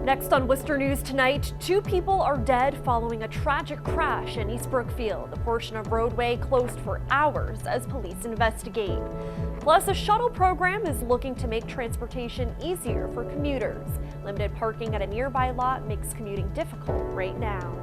Next on Worcester News tonight, 2 people are dead following a tragic crash in East Brookfield. A portion of roadway closed for hours as police investigate. Plus, a shuttle program is looking to make transportation easier for commuters. Limited parking at a nearby lot makes commuting difficult right now.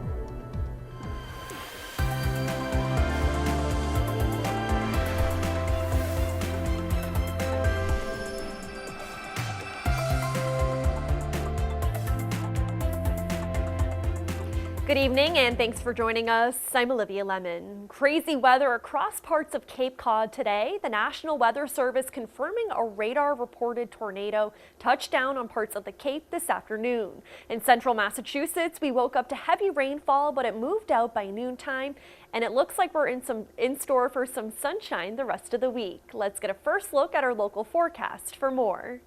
Good evening and thanks for joining us. I'm Olivia Lemon. Crazy weather across parts of Cape Cod today. The National Weather Service confirming a radar-reported tornado touched down on parts of the Cape this afternoon. In central Massachusetts, we woke up to heavy rainfall, but it moved out by noontime, and it looks like we're in store for some sunshine the rest of the week. Let's get a first look at our local forecast for more.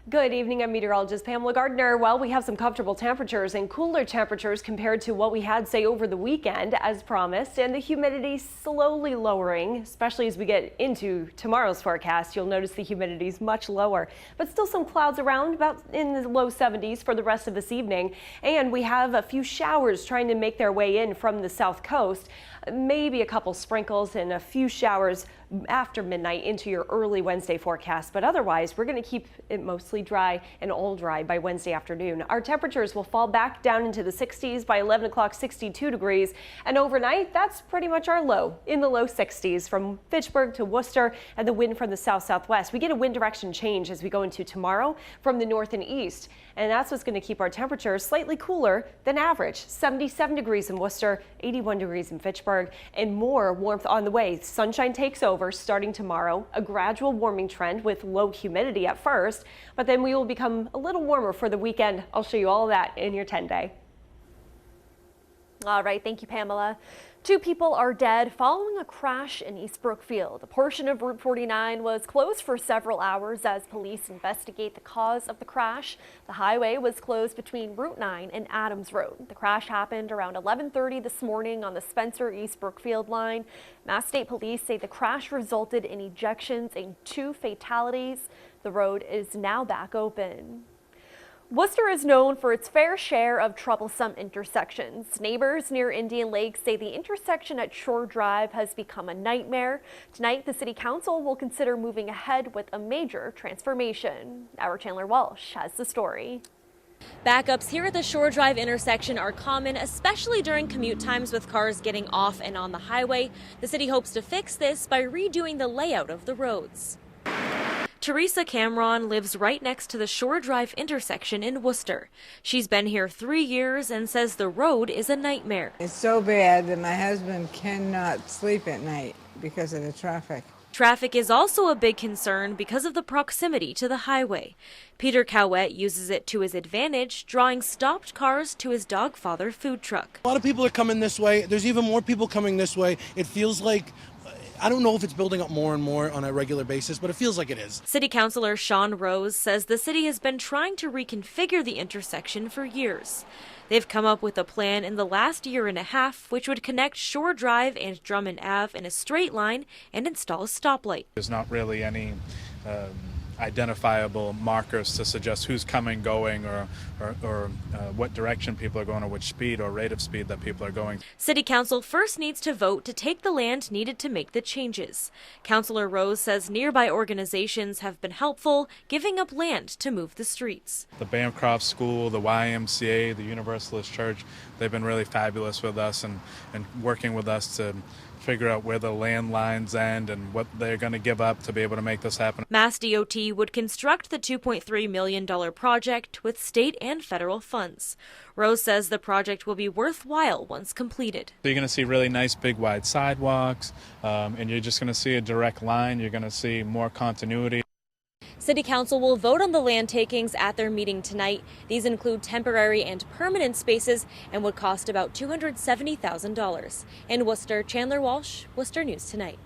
Good evening, I'm meteorologist Pamela Gardner. Well, we have some comfortable temperatures and cooler temperatures compared to what we had, say, over the weekend as promised, and the humidity slowly lowering, especially as we get into tomorrow's forecast. You'll notice the humidity is much lower, but still some clouds around, about in the low 70s for the rest of this evening. And we have a few showers trying to make their way in from the south coast. Maybe a couple sprinkles and a few showers after midnight into your early Wednesday forecast, but otherwise we're going to keep it mostly dry and all dry by Wednesday afternoon. Our temperatures will fall back down into the 60s by 11 o'clock, 62 degrees, and overnight that's pretty much our low in the low 60s from Fitchburg to Worcester, and the wind from the south-southwest. We get a wind direction change as we go into tomorrow from the north and east, and that's what's going to keep our temperatures slightly cooler than average. 77 degrees in Worcester, 81 degrees in Fitchburg, and more warmth on the way. Sunshine takes over starting tomorrow, a gradual warming trend with low humidity at first, but then we will become a little warmer for the weekend. I'll show you all of that in your 10-day. All right, thank you, Pamela. 2 people are dead following a crash in East Brookfield. A portion of Route 49 was closed for several hours as police investigate the cause of the crash. The highway was closed between Route 9 and Adams Road. The crash happened around 11:30 this morning on the Spencer-East Brookfield line. Mass State Police say the crash resulted in ejections and 2 fatalities. The road is now back open. Worcester is known for its fair share of troublesome intersections. Neighbors near Indian Lake say the intersection at Shore Drive has become a nightmare. Tonight, the City Council will consider moving ahead with a major transformation. Our Chandler Walsh has the story. Backups here at the Shore Drive intersection are common, especially during commute times with cars getting off and on the highway. The city hopes to fix this by redoing the layout of the roads. Teresa Cameron lives right next to the Shore Drive intersection in Worcester. She's been here 3 years and says the road is a nightmare. It's so bad that my husband cannot sleep at night because of the traffic. Traffic is also a big concern because of the proximity to the highway. Peter Cowett uses it to his advantage, drawing stopped cars to his Dogfather food truck. A lot of people are coming this way. There's even more people coming this way. It feels like, I don't know if it's building up more and more on a regular basis, but it feels like it is. City Councilor Sean Rose says the city has been trying to reconfigure the intersection for years. They've come up with a plan in the last year and a half, which would connect Shore Drive and Drummond Ave in a straight line and install a stoplight. There's not really any identifiable markers to suggest who's coming, going, or what direction people are going, or which speed or rate of speed that people are going. City Council first needs to vote to take the land needed to make the changes. Councilor Rose says nearby organizations have been helpful, giving up land to move the streets. The Bancroft School, the YMCA, the Universalist Church, they've been really fabulous with us and working with us to figure out where the land lines end and what they're going to give up to be able to make this happen. Mass DOT would construct the $2.3 million project with state and federal funds. Rose says the project will be worthwhile once completed. So you're going to see really nice big wide sidewalks, and you're just going to see a direct line. You're going to see more continuity. City Council will vote on the land takings at their meeting tonight. These include temporary and permanent spaces and would cost about $270,000. In Worcester, Chandler Walsh, Worcester News Tonight.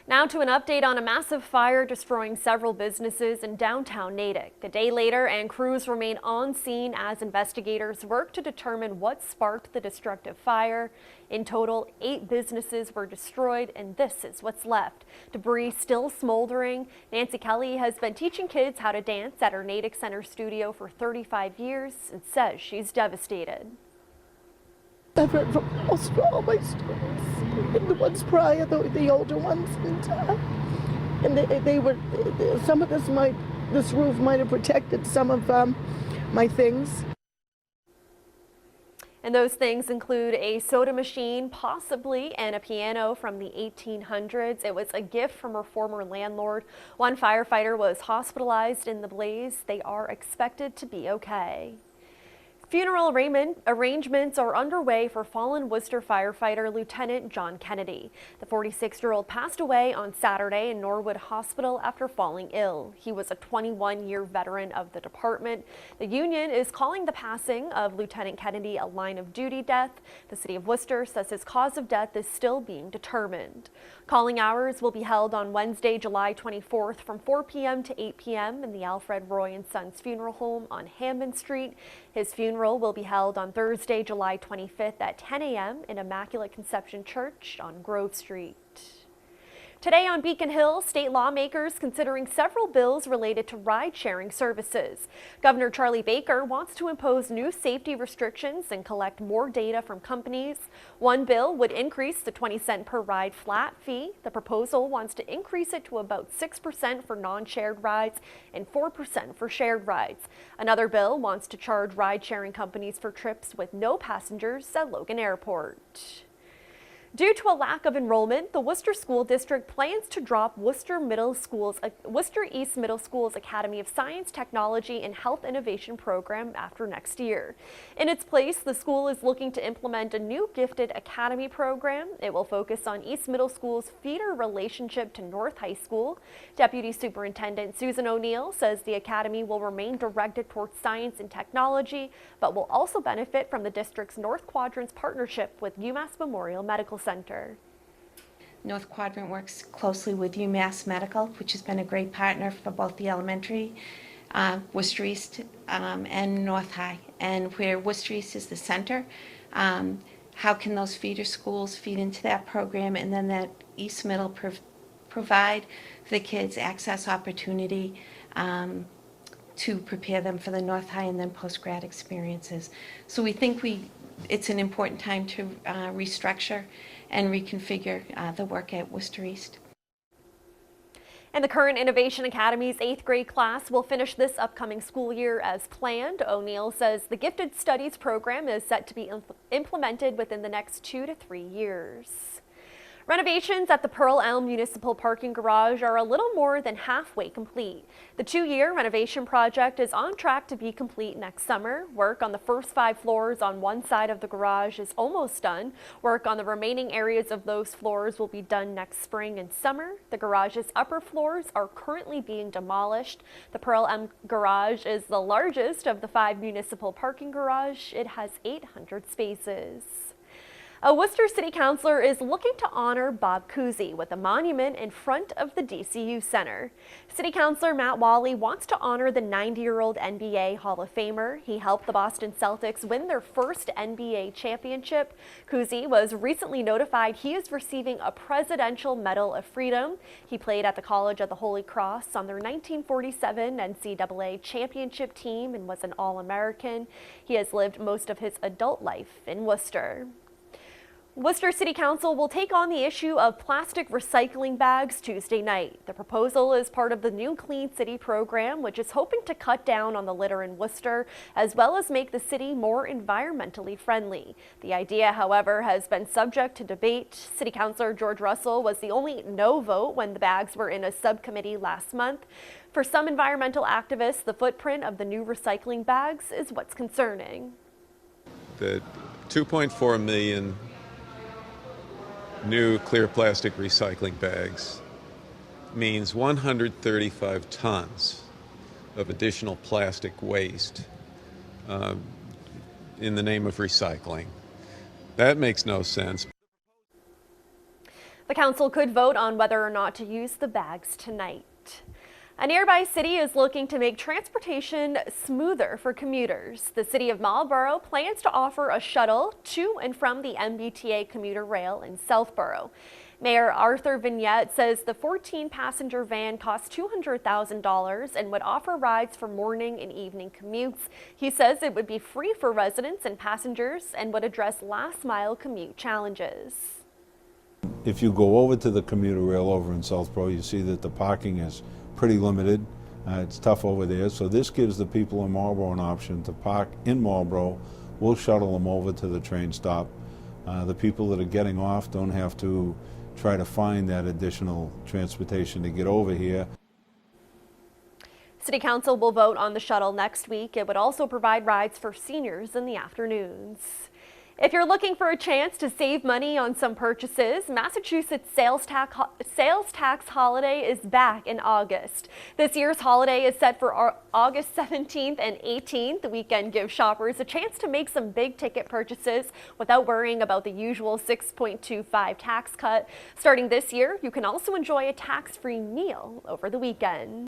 Now to an update on a massive fire destroying several businesses in downtown Natick. A day later, and crews remain on scene as investigators work to determine what sparked the destructive fire. In total, 8 businesses were destroyed, and this is what's left. Debris still smoldering. Nancy Kelly has been teaching kids how to dance at her Natick Center studio for 35 years and says she's devastated. I've heard from all my students, and the ones prior, the older ones, and they were, some of this roof might have protected some of my things. And those things include a soda machine, possibly, and a piano from the 1800s. It was a gift from her former landlord. One firefighter was hospitalized in the blaze. They are expected to be okay. Funeral arrangements are underway for fallen Worcester firefighter Lieutenant John Kennedy. The 46-year-old passed away on Saturday in Norwood Hospital after falling ill. He was a 21-year veteran of the department. The union is calling the passing of Lieutenant Kennedy a line-of-duty death. The city of Worcester says his cause of death is still being determined. Calling hours will be held on Wednesday, July 24th from 4 p.m. to 8 p.m. in the Alfred Roy & Sons Funeral Home on Hammond Street. His funeral will be held on Thursday, July 25th at 10 a.m. in Immaculate Conception Church on Grove Street. Today on Beacon Hill, state lawmakers considering several bills related to ride-sharing services. Governor Charlie Baker wants to impose new safety restrictions and collect more data from companies. One bill would increase the 20-cent per ride flat fee. The proposal wants to increase it to about 6% for non-shared rides and 4% for shared rides. Another bill wants to charge ride-sharing companies for trips with no passengers at Logan Airport. Due to a lack of enrollment, the Worcester School District plans to drop Worcester East Middle School's Academy of Science, Technology, and Health Innovation program after next year. In its place, the school is looking to implement a new Gifted Academy program. It will focus on East Middle School's feeder relationship to North High School. Deputy Superintendent Susan O'Neill says the academy will remain directed towards science and technology, but will also benefit from the district's North Quadrant's partnership with UMass Memorial Medical Center. North Quadrant works closely with UMass Medical, which has been a great partner for both the elementary, Worcester East, and North High. And where Worcester East is the center, how can those feeder schools feed into that program, and then that East Middle provide the kids access opportunity to prepare them for the North High and then post-grad experiences. So we think it's an important time to restructure and reconfigure the work at Worcester East. And the current Innovation Academy's 8th grade class will finish this upcoming school year as planned. O'Neill says the Gifted Studies program is set to be implemented within the next 2 to 3 years. Renovations at the Pearl-Elm Municipal Parking Garage are a little more than halfway complete. The 2-year renovation project is on track to be complete next summer. Work on the first 5 floors on one side of the garage is almost done. Work on the remaining areas of those floors will be done next spring and summer. The garage's upper floors are currently being demolished. The Pearl-Elm Garage is the largest of the 5 municipal parking garages. It has 800 spaces. A Worcester City Councilor is looking to honor Bob Cousy with a monument in front of the DCU Center. City Councilor Matt Wally wants to honor the 90-year-old NBA Hall of Famer. He helped the Boston Celtics win their first NBA championship. Cousy was recently notified he is receiving a Presidential Medal of Freedom. He played at the College of the Holy Cross on their 1947 NCAA championship team and was an All-American. He has lived most of his adult life in Worcester. Worcester City Council will take on the issue of plastic recycling bags Tuesday night. The proposal is part of the new Clean City program, which is hoping to cut down on the litter in Worcester, as well as make the city more environmentally friendly. The idea, however, has been subject to debate. City Councilor George Russell was the only no vote when the bags were in a subcommittee last month. For some environmental activists, the footprint of the new recycling bags is what's concerning. The 2.4 million new clear plastic recycling bags means 135 tons of additional plastic waste in the name of recycling. That makes no sense. The The council could vote on whether or not to use the bags tonight. A nearby city is looking to make transportation smoother for commuters. The city of Marlborough plans to offer a shuttle to and from the MBTA commuter rail in Southborough. Mayor Arthur Vignette says the 14-passenger van costs $200,000 and would offer rides for morning and evening commutes. He says it would be free for residents and passengers and would address last-mile commute challenges. If you go over to the commuter rail over in Southborough, you see that the parking is pretty limited. It's tough over there, so this gives the people in Marlborough an option to park in Marlborough. We'll shuttle them over to the train stop. The people that are getting off don't have to try to find that additional transportation to get over here. City Council will vote on the shuttle next week. It would also provide rides for seniors in the afternoons. If you're looking for a chance to save money on some purchases, Massachusetts sales tax holiday is back in August. This year's holiday is set for August 17th and 18th. The weekend gives shoppers a chance to make some big ticket purchases without worrying about the usual 6.25 tax cut. Starting this year, you can also enjoy a tax-free meal over the weekend.